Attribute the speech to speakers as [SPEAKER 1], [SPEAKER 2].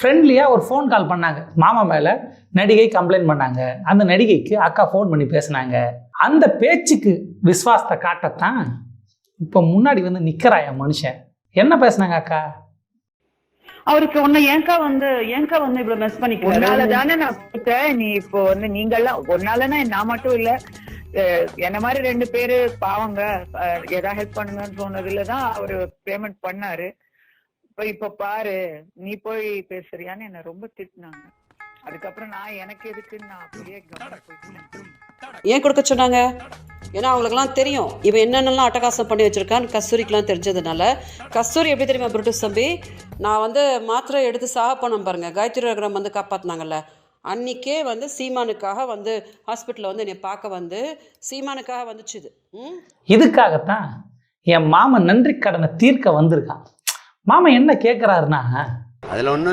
[SPEAKER 1] ஃப்ரெண்ட்லியாக ஒரு phone call பண்ணாங்க. மாமா மேலே நடிகை கம்ப்ளைண்ட் பண்ணாங்க. அந்த நடிகைக்கு அக்கா ஃபோன் பண்ணி பேசினாங்க. அந்த பேச்சுக்கு விசுவாசத்தை காட்டத்தான் இப்போ முன்னாடி வந்து நிற்கிறாயா மனுஷன். என்ன பேசுனாங்க அக்கா?
[SPEAKER 2] அவருக்கு ஒண்ணு ஏங்கா வந்து இவ்வளவு மெஸ் பண்ணிக்கலாம்.
[SPEAKER 3] உன்னாலதானே நான் கொடுத்தேன். நீ இப்போ வந்து நீங்கெல்லாம் ஒன்னாலன்னா நான் மட்டும் இல்ல, என்ன மாதிரி 2 பேரு பாவங்க ஏதாவது ஹெல்ப் பண்ணுங்கன்னு சொன்னதுலதான் அவரு பேமெண்ட் பண்ணாரு. இப்ப பாரு நீ போய் பேசுறியான்னு என்ன ரொம்ப திட்டினாங்க. அதுக்கப்புறம் நான் எனக்கு எதுக்குன்னு நான் அப்படியே
[SPEAKER 4] ஏன் கொடுக்க சொன்னாங்க? ஏன்னா அவங்களுக்குலாம் தெரியும் இவன் என்னென்னலாம் அட்டகாசம் பண்ணி வச்சிருக்கான்னு கஸ்தூரிக்கெலாம் தெரிஞ்சதுனால. கஸ்தூரி எப்படி தெரியுமா புருட்டுஸ் தம்பி, நான் வந்து மாத்திரை எடுத்து சாக போனோம் பாருங்க, காயத்ரி ரகுராம் வந்து காப்பாற்றினாங்கல்ல, அன்றைக்கே வந்து சீமானுக்காக வந்து ஹாஸ்பிட்டலில் வந்து என்னை பார்க்க வந்து சீமானுக்காக வந்துச்சு இது.
[SPEAKER 1] இதுக்காகத்தான் என் மாமன் நன்றி கடனை தீர்க்க வந்திருக்கான். மாமன் என்ன கேட்குறாருன்னா,
[SPEAKER 5] அதில் ஒன்று